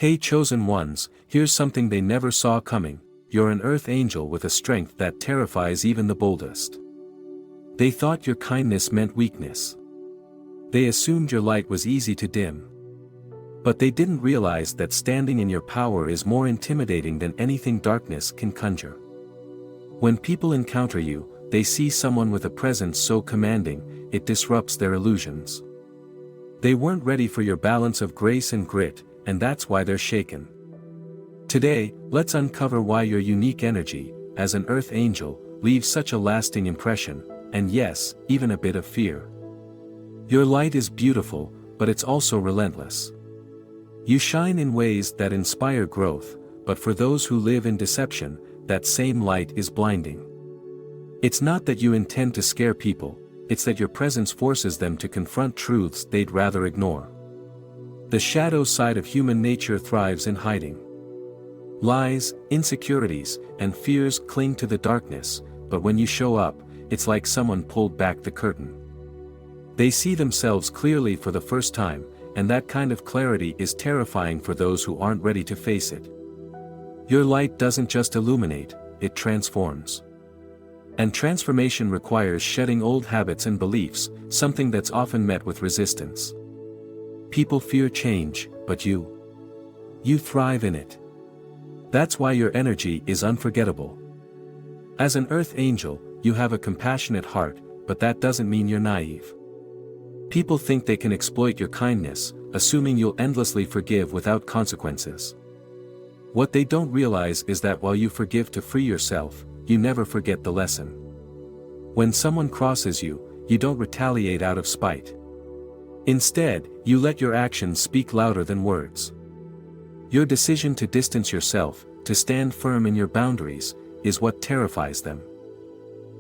Hey chosen ones, here's something they never saw coming. You're an earth angel with a strength that terrifies even the boldest. They thought your kindness meant weakness. They assumed your light was easy to dim. But they didn't realize that standing in your power is more intimidating than anything darkness can conjure. When people encounter you, they see someone with a presence so commanding, it disrupts their illusions. They weren't ready for your balance of grace and grit, and that's why they're shaken. Today, let's uncover why your unique energy, as an earth angel, leaves such a lasting impression, and yes, even a bit of fear. Your light is beautiful, but it's also relentless. You shine in ways that inspire growth, but for those who live in deception, that same light is blinding. It's not that you intend to scare people, it's that your presence forces them to confront truths they'd rather ignore. The shadow side of human nature thrives in hiding. Lies, insecurities, and fears cling to the darkness, but when you show up, it's like someone pulled back the curtain. They see themselves clearly for the first time, and that kind of clarity is terrifying for those who aren't ready to face it. Your light doesn't just illuminate, it transforms. And transformation requires shedding old habits and beliefs, something that's often met with resistance. People fear change, but you thrive in it. That's why your energy is unforgettable. As an earth angel, you have a compassionate heart, but that doesn't mean you're naive. People think they can exploit your kindness, assuming you'll endlessly forgive without consequences. What they don't realize is that while you forgive to free yourself, you never forget the lesson. When someone crosses you, you don't retaliate out of spite. Instead, you let your actions speak louder than words. Your decision to distance yourself, to stand firm in your boundaries, is what terrifies them.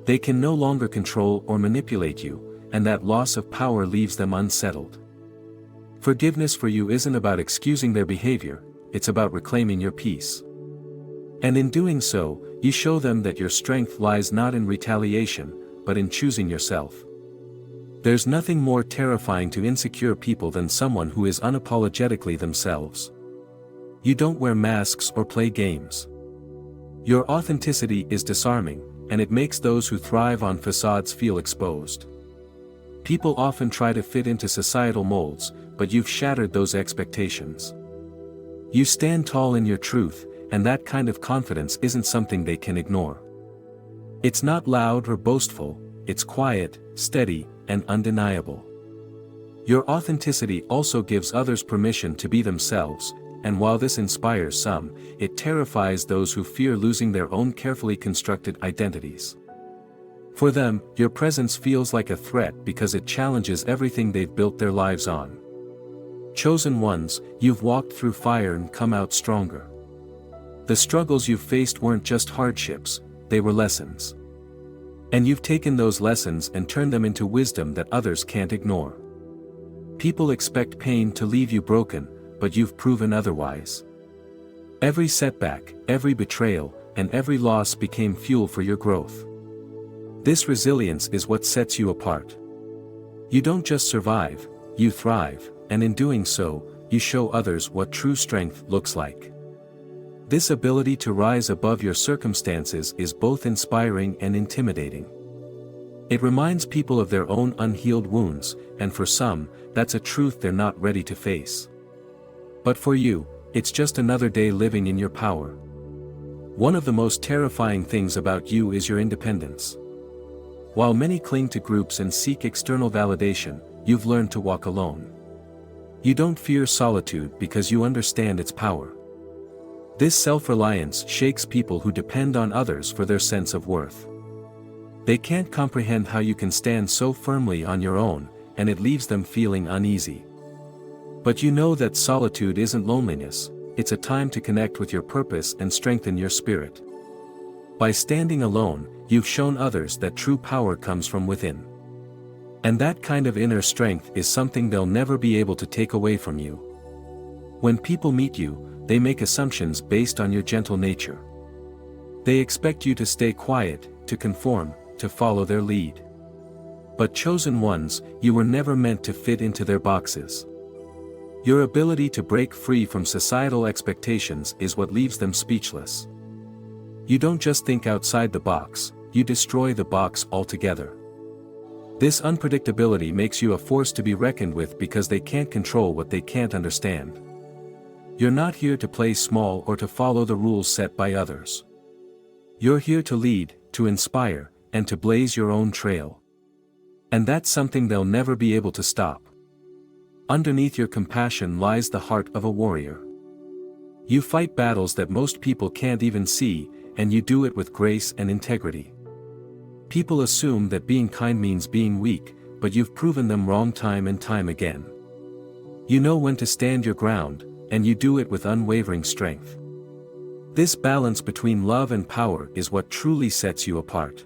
They can no longer control or manipulate you, and that loss of power leaves them unsettled. Forgiveness for you isn't about excusing their behavior, it's about reclaiming your peace. And in doing so, you show them that your strength lies not in retaliation, but in choosing yourself. There's nothing more terrifying to insecure people than someone who is unapologetically themselves. You don't wear masks or play games. Your authenticity is disarming, and it makes those who thrive on facades feel exposed. People often try to fit into societal molds, but you've shattered those expectations. You stand tall in your truth, and that kind of confidence isn't something they can ignore. It's not loud or boastful, it's quiet, steady, and undeniable. Your authenticity also gives others permission to be themselves, and while this inspires some, it terrifies those who fear losing their own carefully constructed identities. For them, your presence feels like a threat because it challenges everything they've built their lives on. Chosen ones, you've walked through fire and come out stronger. The struggles you've faced weren't just hardships, they were lessons. And you've taken those lessons and turned them into wisdom that others can't ignore. People expect pain to leave you broken, but you've proven otherwise. Every setback, every betrayal, and every loss became fuel for your growth. This resilience is what sets you apart. You don't just survive, you thrive, and in doing so, you show others what true strength looks like. This ability to rise above your circumstances is both inspiring and intimidating. It reminds people of their own unhealed wounds, and for some, that's a truth they're not ready to face. But for you, it's just another day living in your power. One of the most terrifying things about you is your independence. While many cling to groups and seek external validation, you've learned to walk alone. You don't fear solitude because you understand its power. This self-reliance shakes people who depend on others for their sense of worth. They can't comprehend how you can stand so firmly on your own, and it leaves them feeling uneasy. But you know that solitude isn't loneliness, it's a time to connect with your purpose and strengthen your spirit. By standing alone, you've shown others that true power comes from within. And that kind of inner strength is something they'll never be able to take away from you. When people meet you, they make assumptions based on your gentle nature. They expect you to stay quiet, to conform, to follow their lead. But chosen ones, you were never meant to fit into their boxes. Your ability to break free from societal expectations is what leaves them speechless. You don't just think outside the box, you destroy the box altogether. This unpredictability makes you a force to be reckoned with because they can't control what they can't understand. You're not here to play small or to follow the rules set by others. You're here to lead, to inspire, and to blaze your own trail. And that's something they'll never be able to stop. Underneath your compassion lies the heart of a warrior. You fight battles that most people can't even see, and you do it with grace and integrity. People assume that being kind means being weak, but you've proven them wrong time and time again. You know when to stand your ground, and you do it with unwavering strength. This balance between love and power is what truly sets you apart.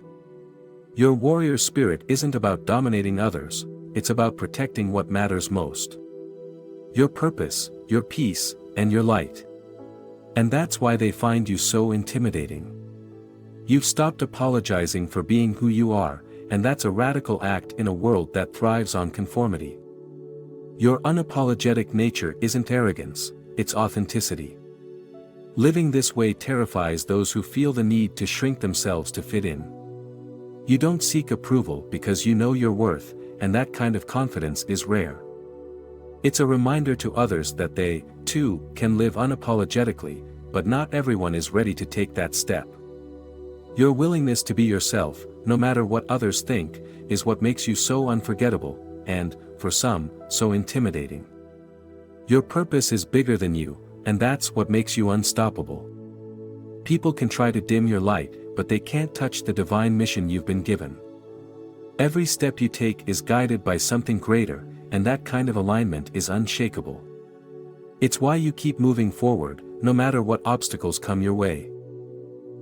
Your warrior spirit isn't about dominating others, it's about protecting what matters most. Your purpose, your peace, and your light. And that's why they find you so intimidating. You've stopped apologizing for being who you are, and that's a radical act in a world that thrives on conformity. Your unapologetic nature isn't arrogance, it's authenticity. Living this way terrifies those who feel the need to shrink themselves to fit in. You don't seek approval because you know your worth, and that kind of confidence is rare. It's a reminder to others that they, too, can live unapologetically, but not everyone is ready to take that step. Your willingness to be yourself, no matter what others think, is what makes you so unforgettable, and, for some, so intimidating. Your purpose is bigger than you, and that's what makes you unstoppable. People can try to dim your light, but they can't touch the divine mission you've been given. Every step you take is guided by something greater, and that kind of alignment is unshakable. It's why you keep moving forward, no matter what obstacles come your way.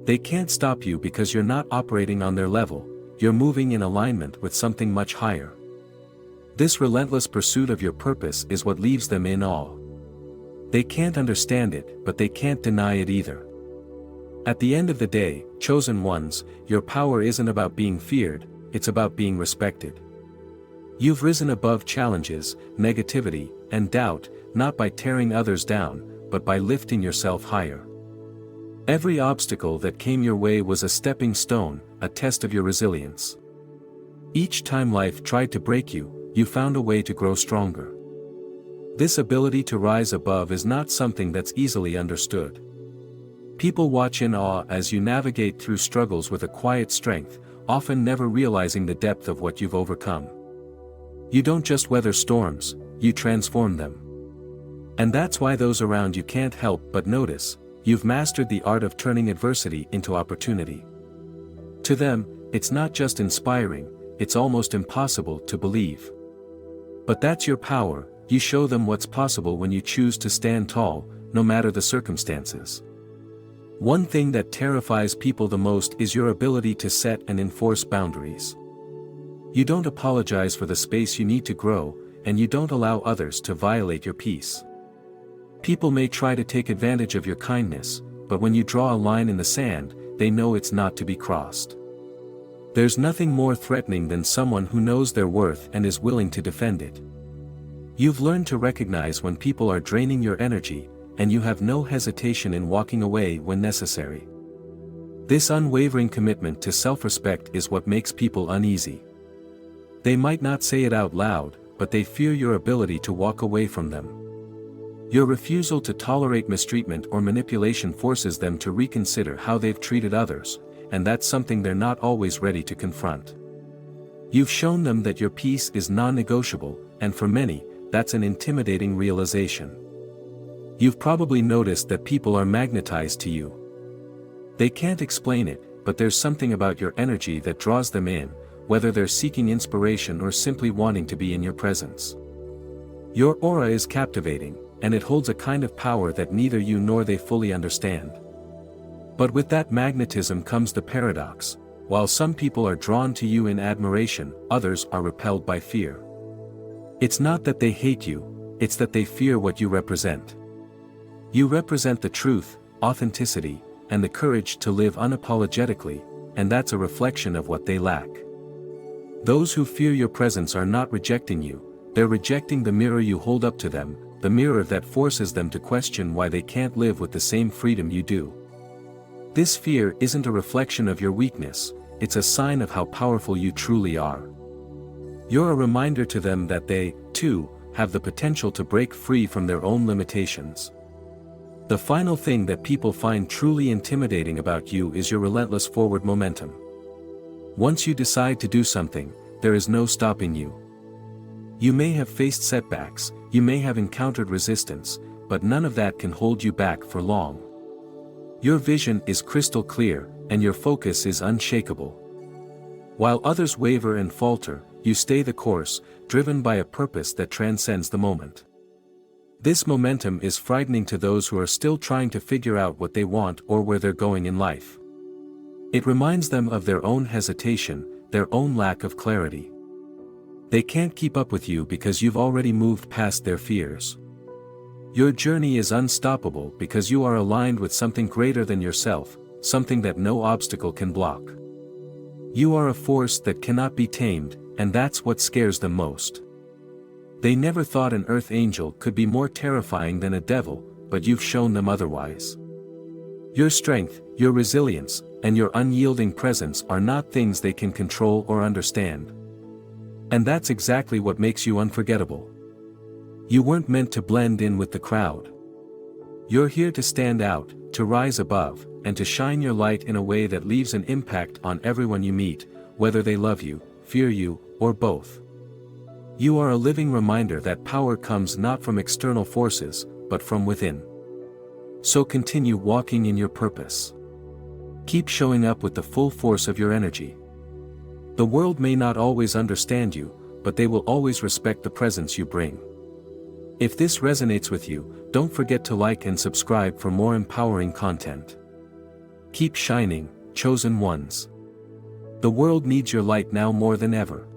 They can't stop you because you're not operating on their level, you're moving in alignment with something much higher. This relentless pursuit of your purpose is what leaves them in awe. They can't understand it, but they can't deny it either. At the end of the day, chosen ones, your power isn't about being feared, it's about being respected. You've risen above challenges, negativity, and doubt, not by tearing others down, but by lifting yourself higher. Every obstacle that came your way was a stepping stone, a test of your resilience. Each time life tried to break you, you found a way to grow stronger. This ability to rise above is not something that's easily understood. People watch in awe as you navigate through struggles with a quiet strength, often never realizing the depth of what you've overcome. You don't just weather storms, you transform them. And that's why those around you can't help but notice, you've mastered the art of turning adversity into opportunity. To them, it's not just inspiring, it's almost impossible to believe. But that's your power, you show them what's possible when you choose to stand tall, no matter the circumstances. One thing that terrifies people the most is your ability to set and enforce boundaries. You don't apologize for the space you need to grow, and you don't allow others to violate your peace. People may try to take advantage of your kindness, but when you draw a line in the sand, they know it's not to be crossed. There's nothing more threatening than someone who knows their worth and is willing to defend it. You've learned to recognize when people are draining your energy, and you have no hesitation in walking away when necessary. This unwavering commitment to self-respect is what makes people uneasy. They might not say it out loud, but they fear your ability to walk away from them. Your refusal to tolerate mistreatment or manipulation forces them to reconsider how they've treated others, and that's something they're not always ready to confront. You've shown them that your peace is non-negotiable, and for many, that's an intimidating realization. You've probably noticed that people are magnetized to you. They can't explain it, but there's something about your energy that draws them in, whether they're seeking inspiration or simply wanting to be in your presence. Your aura is captivating, and it holds a kind of power that neither you nor they fully understand. But with that magnetism comes the paradox: while some people are drawn to you in admiration, others are repelled by fear. It's not that they hate you, it's that they fear what you represent. You represent the truth, authenticity, and the courage to live unapologetically, and that's a reflection of what they lack. Those who fear your presence are not rejecting you, they're rejecting the mirror you hold up to them, the mirror that forces them to question why they can't live with the same freedom you do. This fear isn't a reflection of your weakness, it's a sign of how powerful you truly are. You're a reminder to them that they, too, have the potential to break free from their own limitations. The final thing that people find truly intimidating about you is your relentless forward momentum. Once you decide to do something, there is no stopping you. You may have faced setbacks, you may have encountered resistance, but none of that can hold you back for long. Your vision is crystal clear, and your focus is unshakable. While others waver and falter, you stay the course, driven by a purpose that transcends the moment. This momentum is frightening to those who are still trying to figure out what they want or where they're going in life. It reminds them of their own hesitation, their own lack of clarity. They can't keep up with you because you've already moved past their fears. Your journey is unstoppable because you are aligned with something greater than yourself, something that no obstacle can block. You are a force that cannot be tamed, and that's what scares them most. They never thought an earth angel could be more terrifying than a devil, but you've shown them otherwise. Your strength, your resilience, and your unyielding presence are not things they can control or understand. And that's exactly what makes you unforgettable. You weren't meant to blend in with the crowd. You're here to stand out, to rise above, and to shine your light in a way that leaves an impact on everyone you meet, whether they love you, fear you, or both. You are a living reminder that power comes not from external forces, but from within. So continue walking in your purpose. Keep showing up with the full force of your energy. The world may not always understand you, but they will always respect the presence you bring. If this resonates with you, don't forget to like and subscribe for more empowering content. Keep shining, chosen ones. The world needs your light now more than ever.